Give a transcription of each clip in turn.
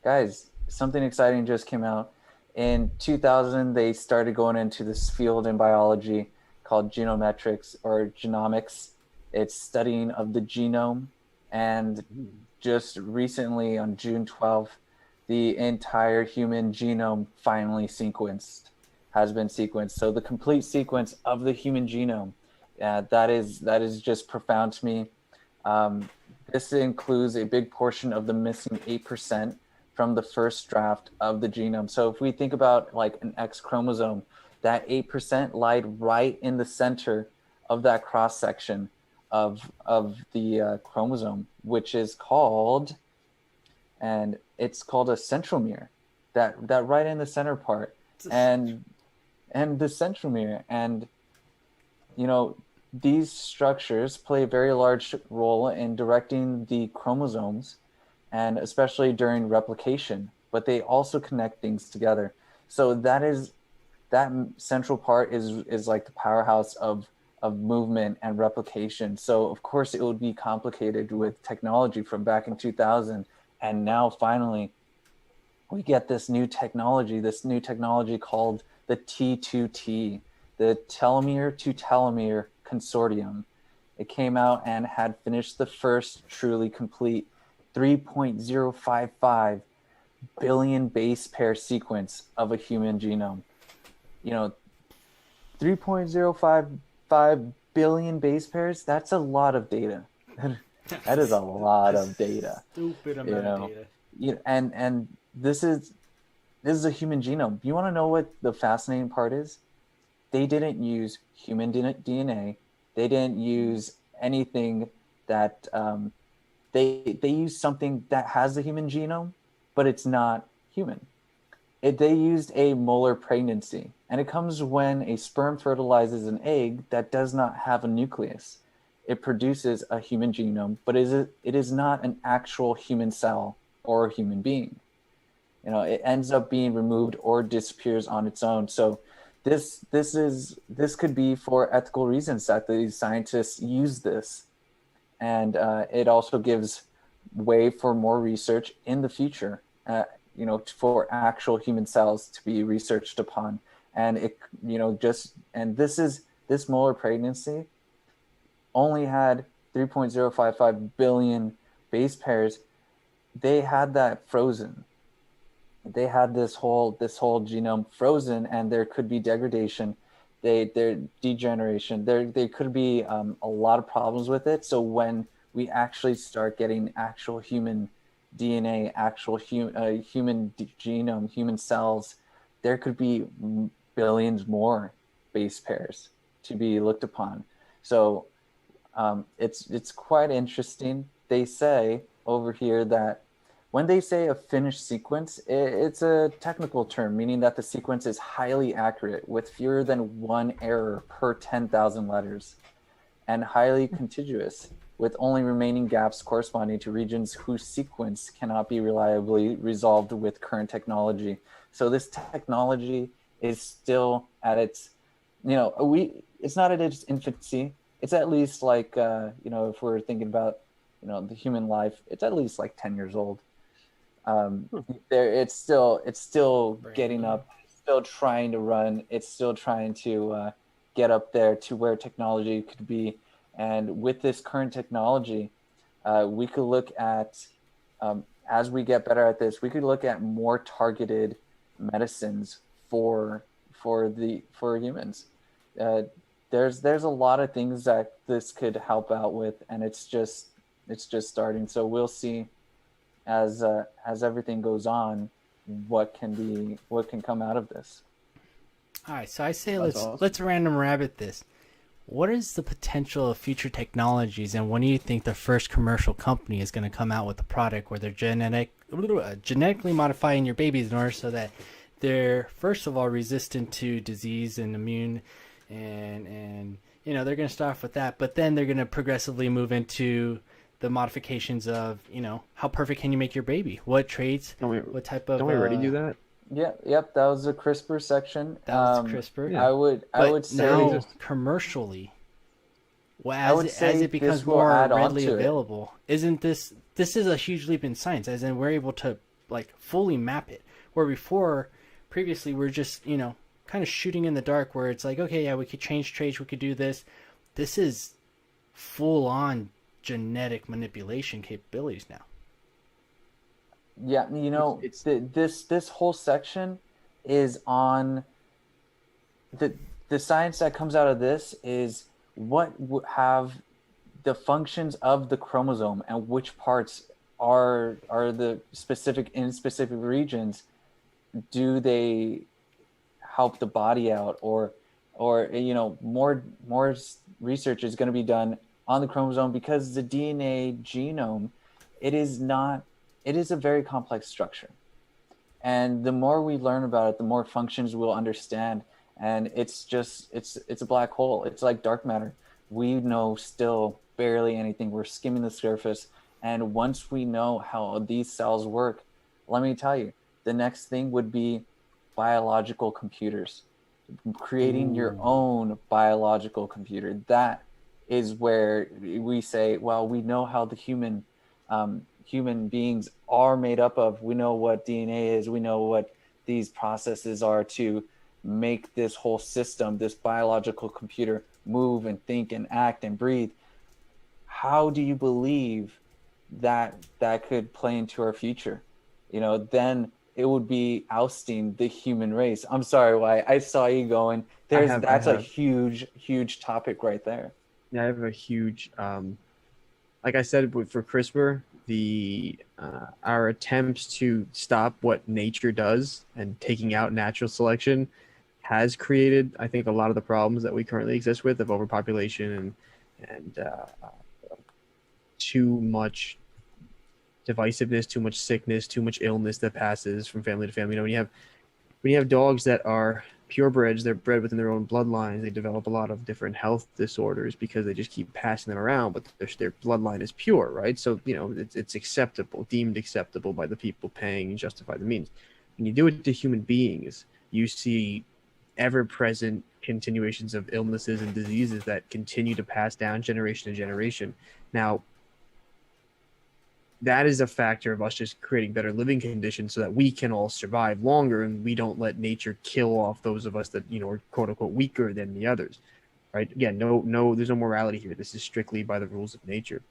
guys, something exciting just came out. In 2000, they started going into this field in biology called genometrics or genomics. It's studying of the genome. And just recently, on June 12th, the entire human genome finally has been sequenced. So the complete sequence of the human genome, that is just profound to me. Um, this includes a big portion of the missing 8% from the first draft of the genome. So if we think about like an X chromosome, that 8% lied right in the center of that cross section of the chromosome, which is called, and it's called a centromere. That right in the center part, and the centromere, and you know, these structures play a very large role in directing the chromosomes, and especially during replication, but they also connect things together. So that central part is like the powerhouse of movement and replication. So of course it would be complicated with technology from back in 2000, and now finally we get this new technology called the T2T, the telomere to telomere consortium. It came out and had finished the first truly complete 3.055 billion base pair sequence of a human genome. You know, 3.055 billion base pairs, that's a lot of data. That is a lot of data. Stupid You amount of know, data. and this is a human genome. You want to know what the fascinating part is? They didn't use human DNA. They didn't use anything that they use something that has the human genome, but it's not human. They used a molar pregnancy, and it comes when a sperm fertilizes an egg that does not have a nucleus. It produces a human genome, but it is not an actual human cell or a human being. It ends up being removed or disappears on its own. So this could be for ethical reasons that these scientists use this, and it also gives way for more research in the future. For actual human cells to be researched upon, and this molar pregnancy only had 3.055 billion base pairs. They had that frozen. They had this whole genome frozen, and there could be degradation, their degeneration. There could be a lot of problems with it. So when we actually start getting actual human DNA, actual human genome, human cells, there could be billions more base pairs to be looked upon. So it's quite interesting. They say over here that when they say a finished sequence, it's a technical term, meaning that the sequence is highly accurate with fewer than one error per 10,000 letters, and highly contiguous, with only remaining gaps corresponding to regions whose sequence cannot be reliably resolved with current technology. So this technology is still at its, it's not at its infancy. It's at least like, if we're thinking about, the human life, it's at least like 10 years old. It's still getting up, still trying to run. It's still trying to get up there to where technology could be. And with this current technology, we could look at, as we get better at this, we could look at more targeted medicines for humans. There's a lot of things that this could help out with, and it's just starting. So we'll see as everything goes on what can come out of this. All right, so I say That's let's awesome. let's random rabbit this. What is the potential of future technologies, and when do you think the first commercial company is going to come out with a product where they're genetically modifying your babies in order so that they're first of all resistant to disease and immune, and they're going to start off with that, but then they're going to progressively move into the modifications of how perfect can you make your baby, what traits, Don't we, what type of don't we already do that? Yeah, yep, that was the CRISPR section. that was CRISPR. Yeah. I would say now commercially, well, I would as say it becomes this will more add on readily to it. available, isn't this is a huge leap in science? As in, we're able to like fully map it. Where before, previously, we're just kind of shooting in the dark. Where it's like, okay, yeah, we could change traits, we could do this. This is full on genetic manipulation capabilities now. Yeah, It's this whole section is on the science that comes out of this is what have the functions of the chromosome and which parts are the specific in specific regions do they help the body out, or more research is going to be done on the chromosome because the DNA genome, it is not it is a very complex structure, and the more we learn about it, the more functions we'll understand. And it's a black hole. It's like dark matter. We know still barely anything. We're skimming the surface, and once we know how these cells work, let me tell you, the next thing would be biological computers, creating your Ooh. own biological computer. That is where we say, well, we know how the human beings are made up of. We know what DNA is. We know what these processes are to make this whole system, this biological computer, move and think and act and breathe. How do you believe that that could play into our future? Then it would be ousting the human race. I'm sorry, why I saw you going. I That's a have huge topic right there. yeah, I have a huge like I said for CRISPR, the our attempts to stop what nature does and taking out natural selection has created, I think, a lot of the problems that we currently exist with of overpopulation and too much divisiveness, too much sickness, too much illness that passes from family to family. When you have dogs that are purebreds, they're bred within their own bloodlines. They develop a lot of different health disorders because they just keep passing them around, but their bloodline is pure, right? So it's acceptable, deemed acceptable by the people paying and justify the means. When you do it to human beings, you see ever-present continuations of illnesses and diseases that continue to pass down generation to generation. Now, that is a factor of us just creating better living conditions so that we can all survive longer and we don't let nature kill off those of us that are quote unquote weaker than the others, right? Again, no, there's no morality here. This is strictly by the rules of nature.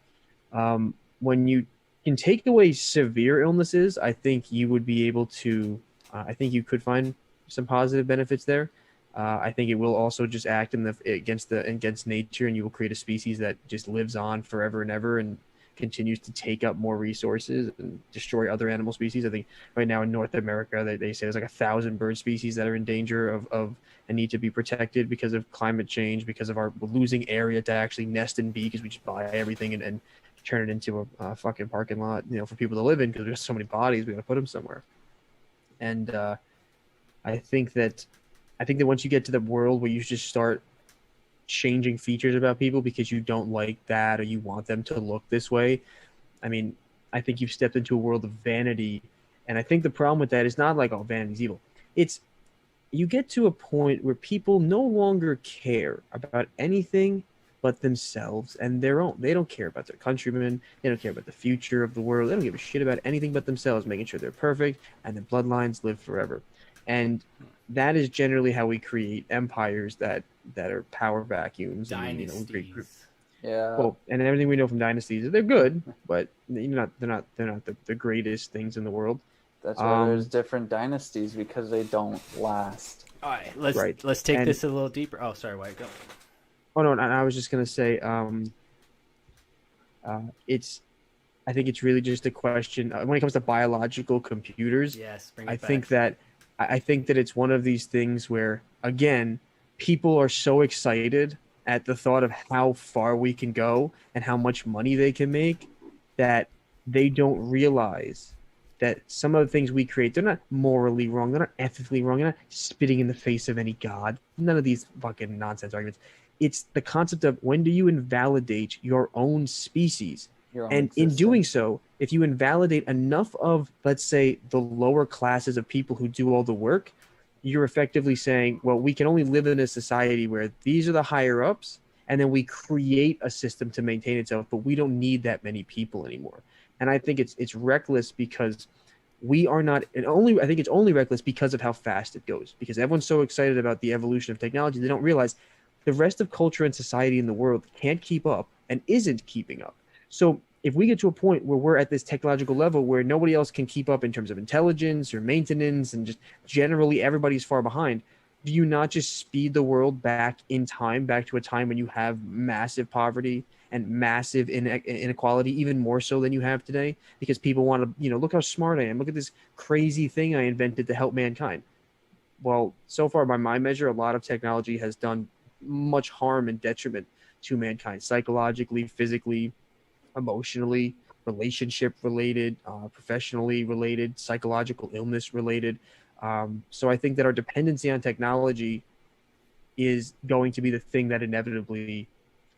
When you can take away severe illnesses, I think you would be able to. I think you could find some positive benefits there. I think it will also just act against nature, and you will create a species that just lives on forever and ever and continues to take up more resources and destroy other animal species. I think right now in North America, they say there's like 1,000 bird species that are in danger of and need to be protected because of climate change, because of our losing area to actually nest and be, because we just buy everything and turn it into a fucking parking lot, for people to live in, because there's so many bodies, we got to put them somewhere. And I think that once you get to the world where you just start changing features about people because you don't like that or you want them to look this way, I mean, I think you've stepped into a world of vanity. And I think the problem with that is not like, oh, vanity's evil. It's you get to a point where people no longer care about anything but themselves and their own. They don't care about their countrymen. They don't care about the future of the world. They don't give a shit about anything but themselves, making sure they're perfect and their bloodlines live forever. And that is generally how we create empires that are power vacuums. Dynasties. Yeah. Well, and everything we know from dynasties, they're good, but they're not the greatest things in the world. That's why there's different dynasties, because they don't last. All right, Right. let's take And- this a little deeper. Oh, sorry, White, go. Oh no, and I was just gonna say, it's. I think it's really just a question when it comes to biological computers. Yes, bring it I back. think that it's one of these things where, again, people are so excited at the thought of how far we can go and how much money they can make that they don't realize that some of the things we create, they're not morally wrong, they're not ethically wrong, they're not spitting in the face of any god. None of these fucking nonsense arguments. It's the concept of, when do you invalidate your own species? Your own And in doing existence. so, if you invalidate enough of, let's say, the lower classes of people who do all the work, you're effectively saying, well, we can only live in a society where these are the higher ups, and then we create a system to maintain itself, but we don't need that many people anymore. And I think it's reckless because we are not, and only I think it's only reckless because of how fast it goes. Because everyone's so excited about the evolution of technology, they don't realize the rest of culture and society in the world can't keep up and isn't keeping up. So if we get to a point where we're at this technological level where nobody else can keep up in terms of intelligence or maintenance and just generally everybody's far behind, do you not just speed the world back in time, back to a time when you have massive poverty and massive inequality, even more so than you have today? Because people want to, look how smart I am. Look at this crazy thing I invented to help mankind. Well, so far by my measure, a lot of technology has done much harm and detriment to mankind, psychologically, physically, emotionally, relationship related, professionally related, psychological illness related. So I think that our dependency on technology is going to be the thing that inevitably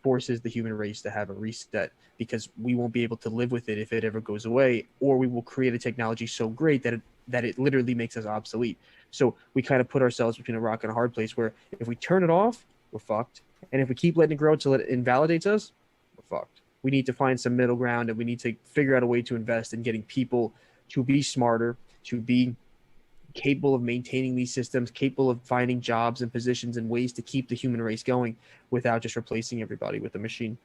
forces the human race to have a reset, because we won't be able to live with it if it ever goes away, or we will create a technology so great that it literally makes us obsolete. So we kind of put ourselves between a rock and a hard place where if we turn it off, we're fucked. And if we keep letting it grow until it invalidates us, we're fucked. We need to find some middle ground, and we need to figure out a way to invest in getting people to be smarter, to be capable of maintaining these systems, capable of finding jobs and positions and ways to keep the human race going without just replacing everybody with a machine.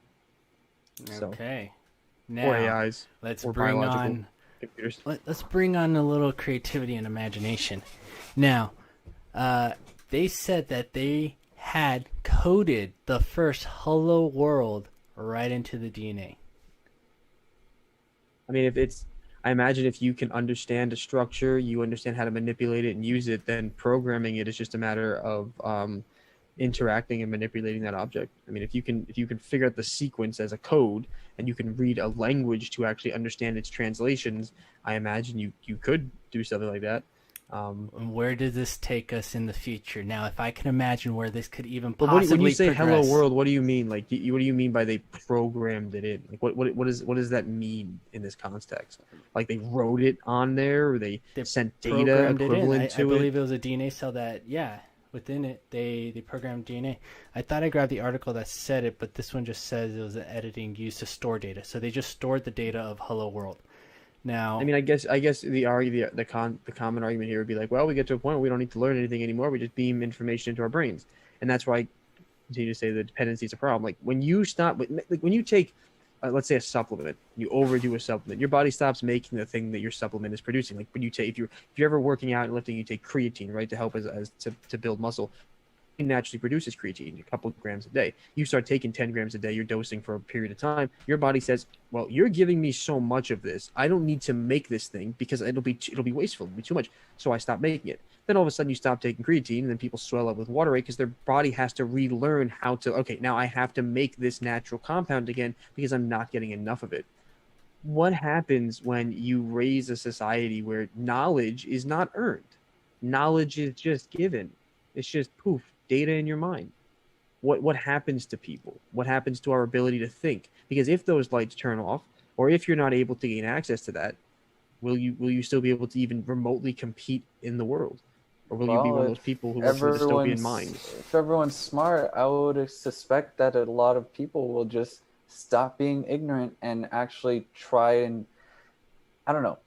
So, Okay. or Now, AIs, let's or bring biological on computers. let's bring on a little creativity and imagination. Now, they said that they had coded the first hello world right into the DNA. I mean, I imagine if you can understand a structure, you understand how to manipulate it and use it, then programming it is just a matter of interacting and manipulating that object. I mean, if you can figure out the sequence as a code, and you can read a language to actually understand its translations, I imagine you could do something like that. And where does this take us in the future? Now, if I can imagine where this could even But when you possibly say "hello progress. world," what do you mean? Like, what do you mean by they programmed it in? Like, what does that mean in this context? Like, they wrote it on there, or they They sent data programmed it in. equivalent I to it? believe it was a DNA cell that, yeah, within it, they programmed DNA. I thought I grabbed the article that said it, but this one just says it was an editing used to store data. So they just stored the data of Hello World. I Now, mean, I guess the common argument here would be like, well, we get to a point where we don't need to learn anything anymore. We just beam information into our brains, and that's why I continue to say the dependency is a problem. Like when you stop, like when you take, let's say a supplement, you overdo a supplement, your body stops making the thing that your supplement is producing. Like when you take, if you're ever working out and lifting, you take creatine, right, to help as to build muscle. It naturally produces creatine a couple of grams a day. You start taking 10 grams a day, you're dosing for a period of time. Your body says, well, you're giving me so much of this, I don't need to make this thing because it'll be wasteful, it'll be too much. So I stop making it. Then all of a sudden you stop taking creatine, and then people swell up with water weight because their body has to relearn how to, okay, now I have to make this natural compound again because I'm not getting enough of it. What happens when you raise a society where knowledge is not earned? Knowledge is just given. It's just poof, data in your mind. What happens to people? What happens to our ability to think? Because if those lights turn off, or if you're not able to gain access to that, will you still be able to even remotely compete in the world? Or will you be Well, one of those people who works in a dystopian mind? if everyone's smart, I would suspect that a lot of people will just stop being ignorant and actually try and, I don't know.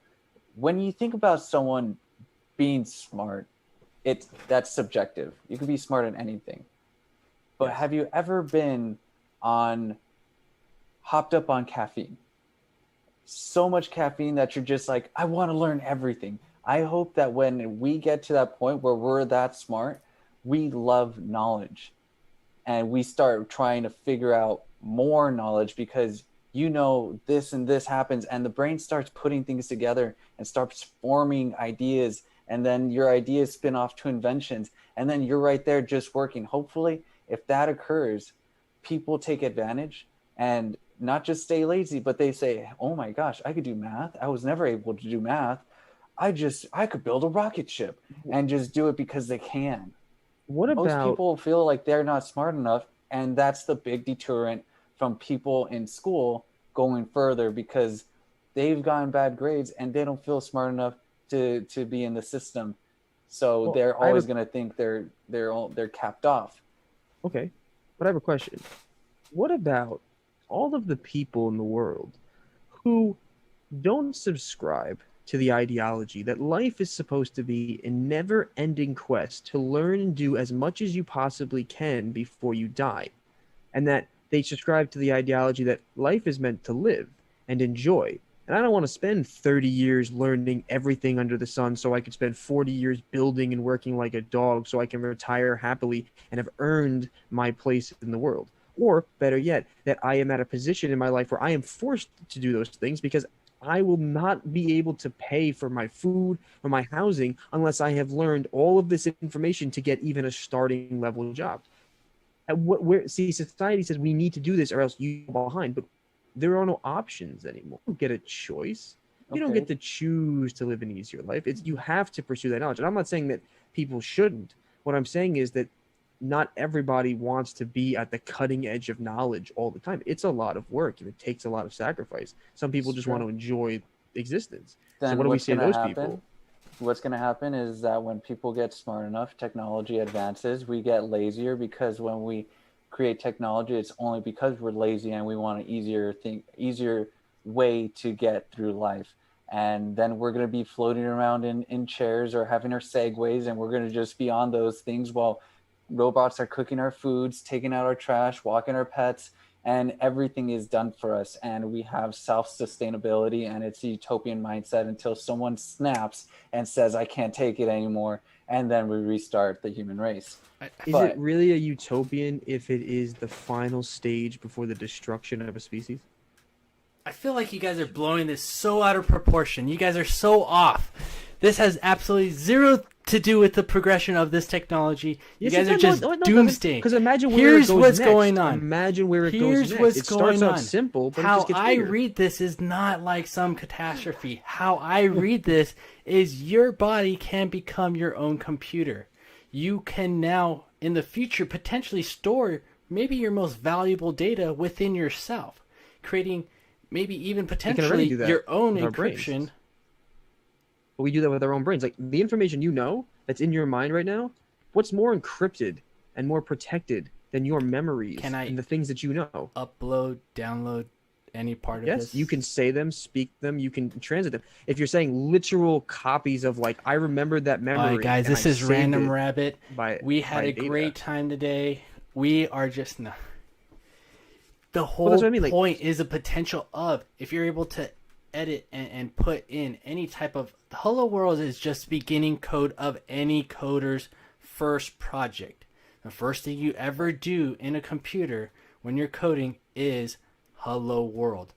When you think about someone being smart, that's subjective. You can be smart at anything. But Yes. have you ever been on hopped up on caffeine? So much caffeine that you're just like, I want to learn everything. I hope that when we get to that point where we're that smart, we love knowledge and we start trying to figure out more knowledge because this and this happens, and the brain starts putting things together and starts forming ideas, and then your ideas spin off to inventions, and then you're right there just working. Hopefully, if that occurs, people take advantage and not just stay lazy, but they say, oh my gosh, I could do math. I was never able to do math. I could build a rocket ship, and just do it because they can. What Most about people feel like they're not smart enough, and that's the big deterrent from people in school going further, because they've gotten bad grades and they don't feel smart enough to be in the system. So well, they're I have always going to think they're capped off. okay, but I have a question. What about all of the people in the world who don't subscribe to the ideology that life is supposed to be a never-ending quest to learn and do as much as you possibly can before you die, and that they subscribe to the ideology that life is meant to live and enjoy. And I don't want to spend 30 years learning everything under the sun so I could spend 40 years building and working like a dog so I can retire happily and have earned my place in the world. Or better yet, that I am at a position in my life where I am forced to do those things because I will not be able to pay for my food or my housing unless I have learned all of this information to get even a starting level job. See, society says we need to do this or else you fall behind, but there are no options anymore. You don't get a choice. You don't get to choose to live an easier life. You have to pursue that knowledge. And I'm not saying that people shouldn't. What I'm saying is that not everybody wants to be at the cutting edge of knowledge all the time. It's a lot of work and it takes a lot of sacrifice. Some people just want to enjoy existence. Then so what do we say to those people? What's going to happen is that when people get smart enough, technology advances, we get lazier, because when we create technology, it's only because we're lazy and we want an easier way to get through life. And then we're going to be floating around in chairs or having our segways, and we're going to just be on those things while robots are cooking our foods, taking out our trash, walking our pets, and everything is done for us. And we have self-sustainability, and it's a utopian mindset until someone snaps and says, I can't take it anymore. And then we restart the human race. Is it really a utopian if it is the final stage before the destruction of a species? I feel like you guys are blowing this so out of proportion. You guys are so off. This has absolutely zero to do with the progression of this technology. You guys are just doomsday. Because imagine where it goes what's next. Going on. Imagine where it goes next. What's it going starts on. out simple, but how it just gets I bigger. read this is not like some catastrophe. How I read this is your body can become your own computer. You can now, in the future, potentially store maybe your most valuable data within yourself, creating maybe even potentially your own encryption. But we do that with our own brains. Like the information you know that's in your mind right now, what's more encrypted and more protected than your memories and the things that you know? Upload, download any part of this? Yes, you can say them, speak them, you can transit them. If you're saying literal copies of, like, I remembered that memory. All right, guys, this is Random Rabbit. We had a great time today. We are just not. The whole point is a potential of, if you're able to edit and put in any type of, the Hello World is just beginning code of any coder's first project. The first thing you ever do in a computer when you're coding is Hello World.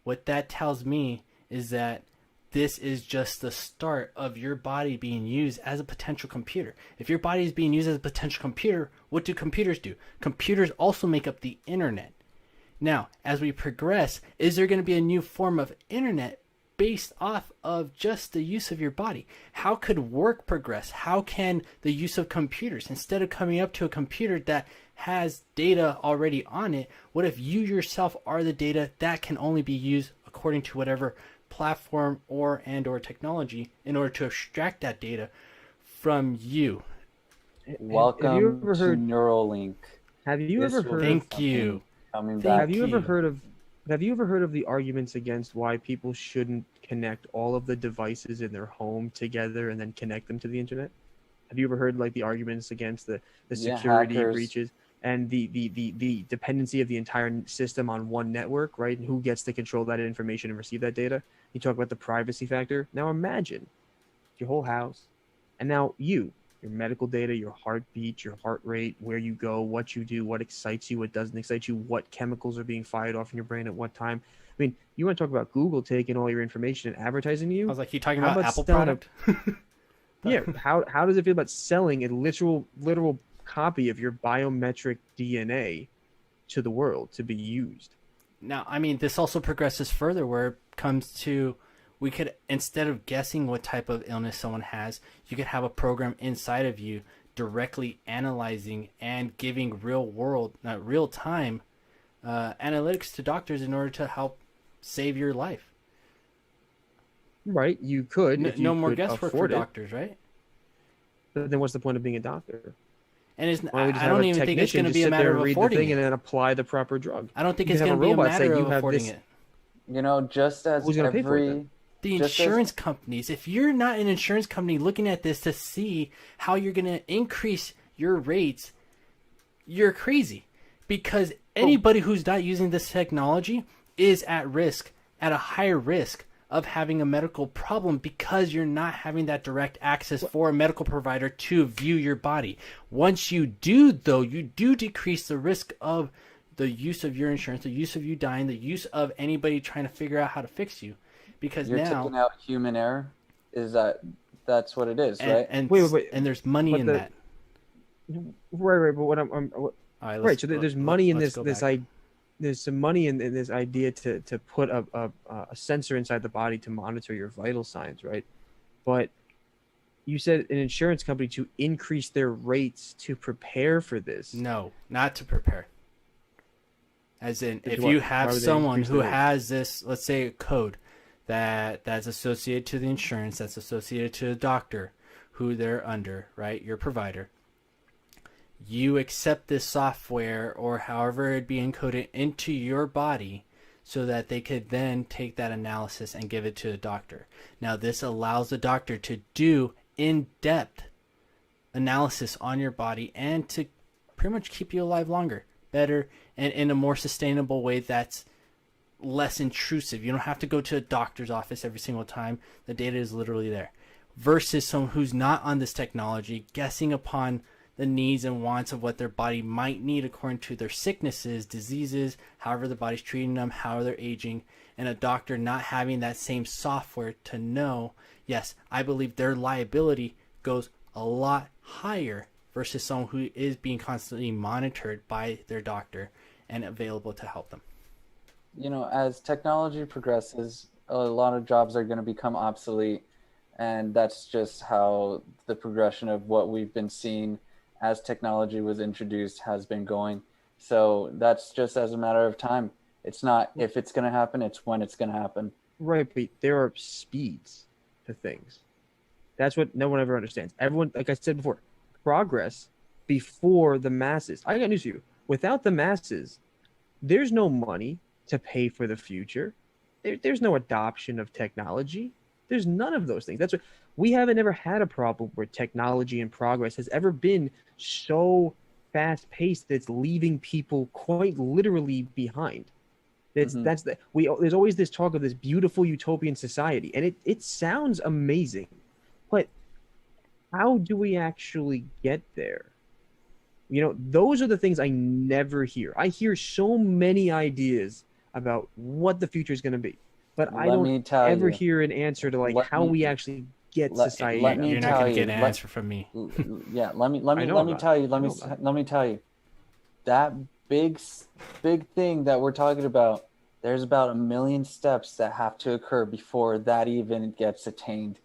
What that tells me is that this is just the start of your body being used as a potential computer. If your body is being used as a potential computer, what do computers do? Computers also make up the internet. Now, as we progress, is there going to be a new form of internet based off of just the use of your body? How could work progress? How can the use of computers, instead of coming up to a computer that has data already on it, what if you yourself are the data that can only be used according to whatever platform or technology in order to extract that data from you? Welcome to Neuralink. Have you ever heard? Thank you. Have you ever heard of the arguments against why people shouldn't connect all of the devices in their home together and then connect them to the internet? Have you ever heard like the arguments against the security breaches and the dependency of the entire system on one network, right? And who gets to control that information and receive that data? You talk about the privacy factor. Now imagine your whole house, and now your medical data, your heartbeat, your heart rate, where you go, what you do, what excites you, what doesn't excite you, what chemicals are being fired off in your brain at what time. I mean, you want to talk about Google taking all your information and advertising to you? I was like, you talking about Apple product? Yeah. How does it feel about selling a literal copy of your biometric DNA to the world to be used? Now, I mean, this also progresses further where it comes to, we could, instead of guessing what type of illness someone has, you could have a program inside of you directly analyzing and giving real time analytics to doctors in order to help save your life. Right, you could. No more guesswork for doctors, right? But then what's the point of being a doctor? And I don't even think it's going to be a matter of affording it. And then apply the proper drug. I don't think it's going to be a matter of affording it. You know, just as the Just insurance companies, if you're not an insurance company looking at this to see how you're going to increase your rates, you're crazy. Because anybody who's not using this technology is at risk, at a higher risk of having a medical problem, because you're not having that direct access for a medical provider to view your body. Once you do, though, you do decrease the risk of the use of your insurance, the use of you dying, the use of anybody trying to figure out how to fix you. Because You're now, taking out human error. That's what it is, right? and Wait. and there's money in that. Right. But what All right, right. So there's money in let's this. go back. There's some money in this idea to put a sensor inside the body to monitor your vital signs, right? But you said an insurance company to increase their rates to prepare for this. No, not to prepare. As in, if What? you Why have would they someone increase who the rates? has this, let's say, a code that's associated to the insurance, that's associated to the doctor who they're under, right? Your provider. You accept this software or however it be encoded into your body so that they could then take that analysis and give it to a doctor. Now, this allows the doctor to do in-depth analysis on your body and to pretty much keep you alive longer, better, and in a more sustainable way that's less intrusive. You don't have to go to a doctor's office every single time. The data is literally there. Versus someone who's not on this technology, guessing upon the needs and wants of what their body might need according to their sicknesses, diseases, however the body's treating them, how they're aging, and a doctor not having that same software to know, yes, I believe their liability goes a lot higher versus someone who is being constantly monitored by their doctor and available to help them. As technology progresses, a lot of jobs are going to become obsolete, and that's just how the progression of what we've been seeing as technology was introduced has been going. So that's just as a matter of time. It's not if it's going to happen, it's when it's going to happen. Right, but there are speeds to things. That's what no one ever understands. Everyone, like I said before, progress before the masses. I got news for you. Without the masses, there's no money to pay for the future. There's no adoption of technology. There's none of those things. That's what we haven't ever had a problem where technology and progress has ever been so fast paced that it's leaving people quite literally behind. There's always this talk of this beautiful utopian society, and it sounds amazing, but how do we actually get there? Those are the things I never hear. I hear so many ideas about what the future is going to be, but I don't ever hear an answer to how we actually get society. You're not going to get an answer from me. Yeah, let me tell you. That big thing that we're talking about, there's about 1 million steps that have to occur before that even gets attained,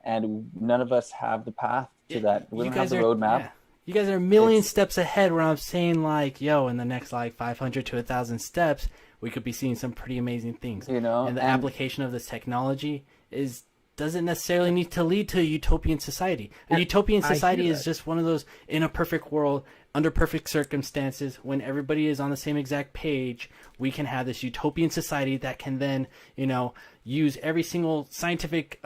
and none of us have the path to that. We don't have the roadmap. Yeah. You guys are 1 million steps ahead, where I'm saying in the next 500 to 1,000 steps, we could be seeing some pretty amazing things. And the application of this technology doesn't necessarily need to lead to a utopian society. A utopian society is just one of those in a perfect world, under perfect circumstances, when everybody is on the same exact page, we can have this utopian society that can then, use every single scientific,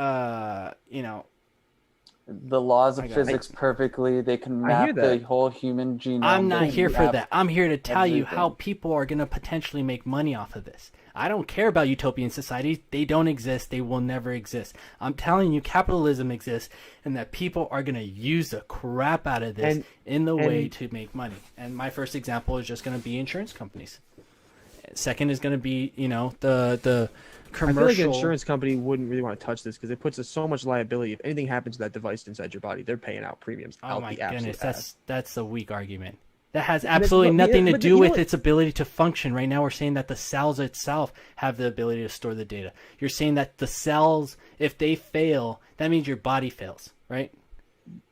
the laws of physics perfectly. They can map the whole human genome. I'm not here for that. I'm here to tell you how people are going to potentially make money off of this. I don't care about utopian societies. They don't exist. They will never exist. I'm telling you, capitalism exists, and that people are going to use the crap out of this in the way to make money. And my first example is just going to be insurance companies. Second is going to be, the commercial. I feel like an insurance company wouldn't really want to touch this because it puts so much liability. If anything happens to that device inside your body, they're paying out premiums. Oh my goodness, that's a weak argument. That has absolutely nothing to do with its ability to function. Right now, we're saying that the cells itself have the ability to store the data. You're saying that the cells, if they fail, that means your body fails, right?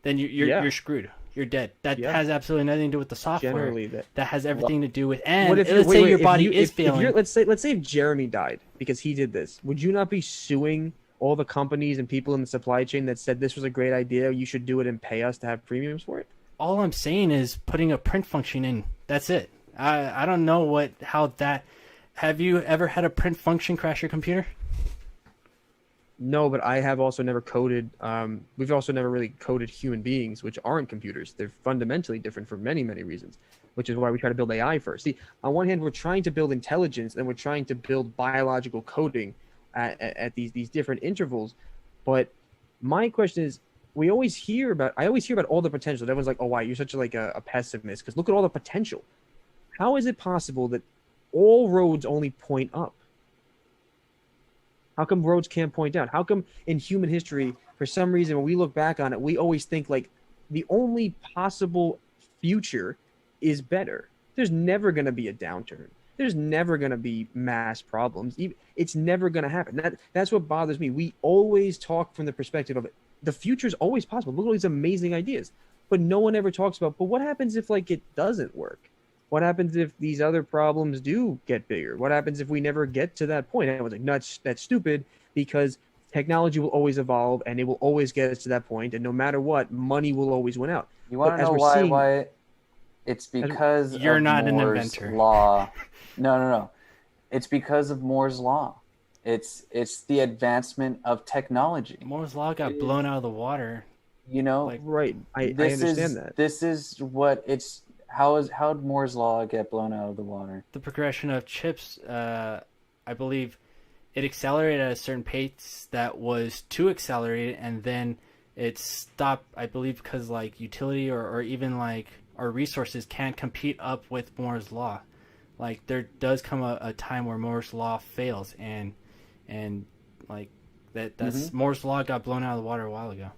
Then you're screwed. You're dead. That has absolutely nothing to do with the software. Generally, that has everything to do with. And let's say your body is failing. Let's say if Jeremy died because he did this, would you not be suing all the companies and people in the supply chain that said this was a great idea, you should do it and pay us to have premiums for it? All I'm saying is putting a print function in. That's it. I don't know how that. Have you ever had a print function crash your computer? No, but I have also never coded. We've also never really coded human beings, which aren't computers. They're fundamentally different for many, many reasons, which is why we try to build AI first. See, on one hand, we're trying to build intelligence, and we're trying to build biological coding at these different intervals. But my question is, I always hear about all the potential. Everyone's like, "Oh, why you're such a pessimist?" Because look at all the potential. How is it possible that all roads only point up? How come roads can't point down? How come in human history, for some reason, when we look back on it, we always think like the only possible future is better? There's never going to be a downturn. There's never going to be mass problems. It's never going to happen. That's what bothers me. We always talk from the perspective of the future is always possible. Look at all these amazing ideas, but no one ever talks about. But what happens if like it doesn't work? What happens if these other problems do get bigger? What happens if we never get to that point? And I was like, no, that's stupid because technology will always evolve and it will always get us to that point. And no matter what, money will always win out. You But want to as know we're why? seeing, Why? It's because You're of not an Moore's inventor. law. No. It's because of Moore's law. It's the advancement of technology. Moore's law got It blown is, out of the water. you know, Like right, I this understand is that. this is what it's how did Moore's law get blown out of the water? the progression of chips, I believe it accelerated at a certain pace that was too accelerated, and then it stopped, I believe, because like utility or even like our resources can't compete up with Moore's law. Like there does come a time where Moore's law fails, and like that's Mm-hmm. Moore's law got blown out of the water a while ago.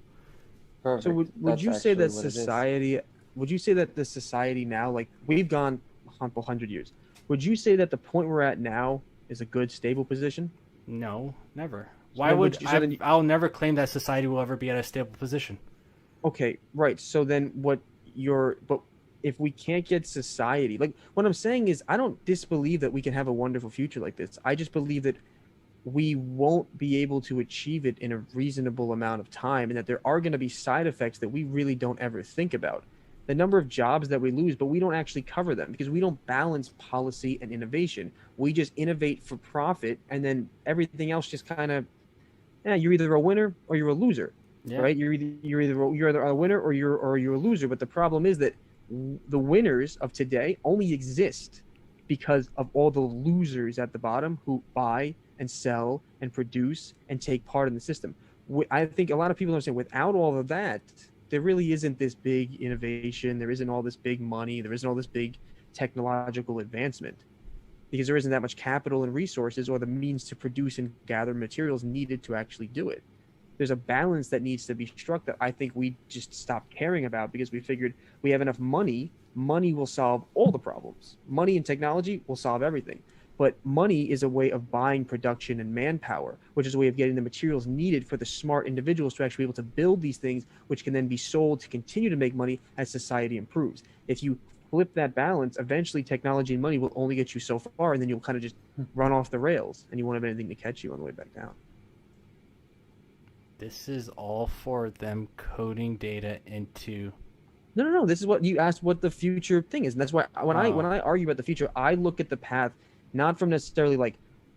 So Perfect. would That's you say actually that what it is. society, would you say that the society now, like we've gone a couple hundred years, would you say that the point we're at now is a good, stable position? No, never. So Why then would so I? then, I'll never claim that society will ever be at a stable position. okay, right. So then but if we can't get society, like what I'm saying is I don't disbelieve that we can have a wonderful future like this. I just believe that we won't be able to achieve it in a reasonable amount of time and that there are going to be side effects that we really don't ever think about. The number of jobs that we lose, but we don't actually cover them because we don't balance policy and innovation. We just innovate for profit and then everything else just kind of, you're either a winner or you're a loser, Yeah. right? You're either a winner or you're a loser. But the problem is that the winners of today only exist because of all the losers at the bottom who buy and sell and produce and take part in the system. I think a lot of people don't understand without all of that, there really isn't this big innovation. There isn't all this big money. There isn't all this big technological advancement because there isn't that much capital and resources or the means to produce and gather materials needed to actually do it. There's a balance that needs to be struck that I think we just stopped caring about because we figured we have enough money. Money will solve all the problems. Money and technology will solve everything. But money is a way of buying production and manpower, which is a way of getting the materials needed for the smart individuals to actually be able to build these things, which can then be sold to continue to make money as society improves. If you flip that balance, eventually technology and money will only get you so far, and then you'll kind of just run off the rails, and you won't have anything to catch you on the way back down. This is all for them coding data into. No. This is what you asked. What the future thing is, and that's why when Oh. I argue about the future, I look at the path not from necessarily like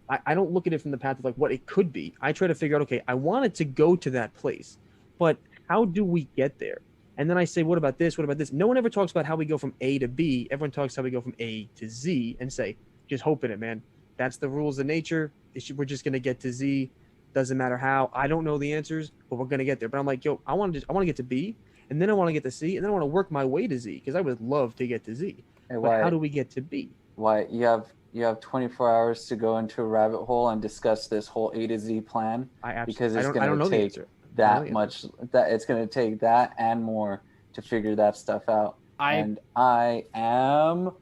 I don't look at it from the path of like what it could be. I try to figure out, okay, I want it to go to that place, but how do we get there? And then I say, what about this? What about this? No one ever talks about how we go from A to B. Everyone talks how we go from A to Z and say, just hope in it, man. That's the rules of nature. We're just gonna get to Z. Doesn't matter how. I don't know the answers, but we're gonna get there. But I'm like, yo, I want to get to B, and then I want to get to C, and then I want to work my way to Z because I would love to get to Z. Hey, But how Wyatt, do we get to B? Wyatt, you have 24 hours to go into a rabbit hole and discuss this whole A to Z plan because I it's don't going know to the take answer. I don't know that the much that it's going to take that and more to figure that stuff out. And I am going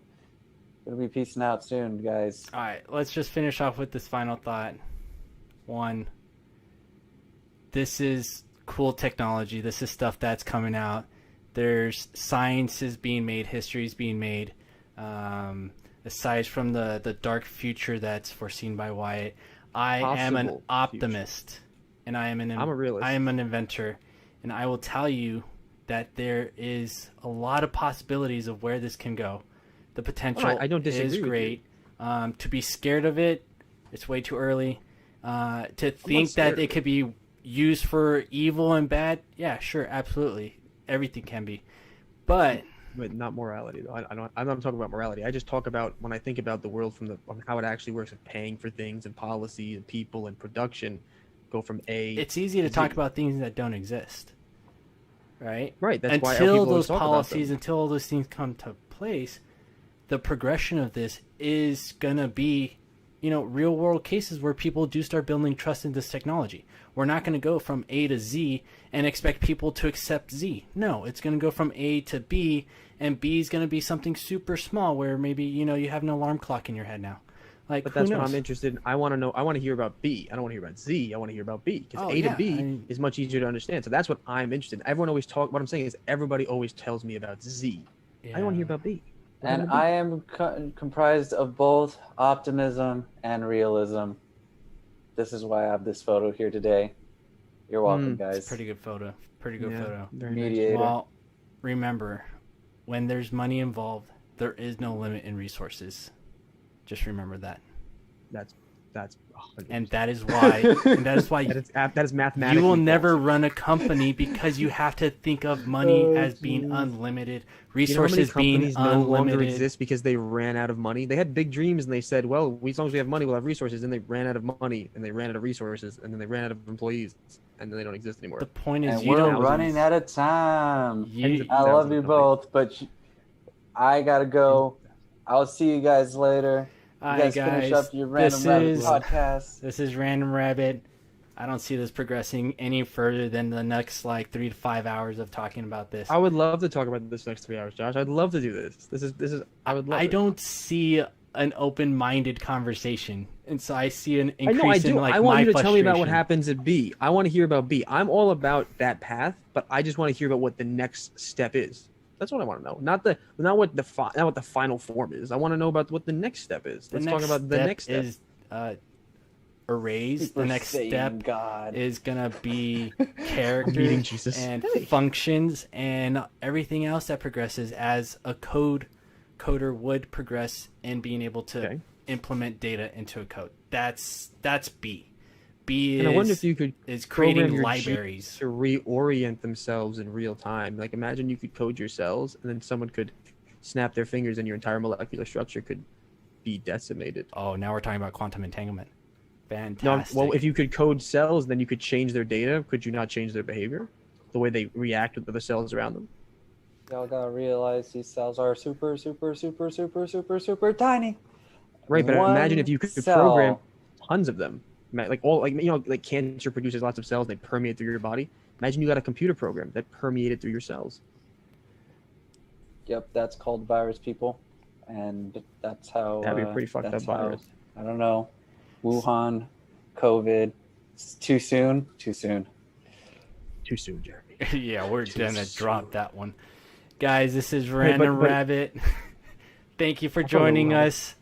to be peacing out soon, guys. All right, let's just finish off with this final thought. One, this is cool technology. This is stuff that's coming out. There's science is being made, history is being made. Aside from the dark future that's foreseen by Wyatt, I am an Possible optimist, and I'm a realist. I am an inventor, and I will tell you that there is a lot of possibilities of where this can go. The potential I don't disagree is with you. great. To be scared of it, it's way too early. To think that it could be used for evil and bad, yeah, sure, absolutely, everything can be, but not morality though. I'm not talking about morality. I just talk about when I think about the world on how it actually works of paying for things and policy and people and production. Go from A. It's easy to talk about things that don't exist, right? Right. That's why until people those talk policies, about until all those things come to place, the progression of this is gonna be, real world cases where people do start building trust in this technology. We're not going to go from A to Z and expect people to accept Z. No, it's going to go from A to B, and B is going to be something super small where maybe, you have an alarm clock in your head now. Like, but who that's knows? what I'm interested in. I want to know. I want to hear about B. I don't want to hear about Z. I want to hear about B because A to B is much easier to understand. So that's what I'm interested in. Everyone always what I'm saying is everybody always tells me about Z. I want to hear about B. And I am comprised of both optimism and realism. This is why I have this photo here today. You're welcome, guys. It's a pretty good photo. Pretty good photo. Mediator. Nice. Well, remember, when there's money involved, there is no limit in resources. Just remember that. That's 100%. And that is why. that is mathematically. You will never run a company because you have to think of money as being unlimited, resources being unlimited. No longer exist because they ran out of money. They had big dreams and they said, "Well, as long as we have money, we'll have resources." And they ran out of money, and they ran out of resources, and then they ran out of employees, and then they don't exist anymore. The point is, we're running out of time. I love you both, but I gotta go. I'll see you guys later. You guys finish up your Random Rabbit podcast. This is Random Rabbit. I don't see this progressing any further than the next 3 to 5 hours of talking about this. I would love to talk about this next 3 hours, Josh. I'd love to do this. This is. I would love. I don't see an open-minded conversation, and so I see an increase in I want you to tell me about what happens at B. I want to hear about B. I'm all about that path, but I just want to hear about what the next step is. That's what I want to know. Not what the final form is. I want to know about what the next step is. Let's talk about the next step. Is arrays. The next step is gonna be characters and functions and everything else that progresses as a coder would progress in being able to implement data into a code. That's B. B and I wonder if you could creating libraries to reorient themselves in real time. Like imagine you could code your cells, and then someone could snap their fingers, and your entire molecular structure could be decimated. Oh, now we're talking about quantum entanglement. Fantastic. No, well, if you could code cells, then you could change their data. Could you not change their behavior, the way they react with the cells around them? Y'all gotta realize these cells are super, super, super, super, super, super tiny. Right, but imagine if you could program tons of them. Like cancer produces lots of cells, they permeate through your body. Imagine you got a computer program that permeated through your cells. Yep, that's called virus, people, and that's how. That'd be a pretty fucked up virus. I don't know. Wuhan, COVID. It's too soon. Too soon. Too soon, Jeremy. Yeah, we're gonna drop that one, guys. This is Random Rabbit. Thank you for joining us.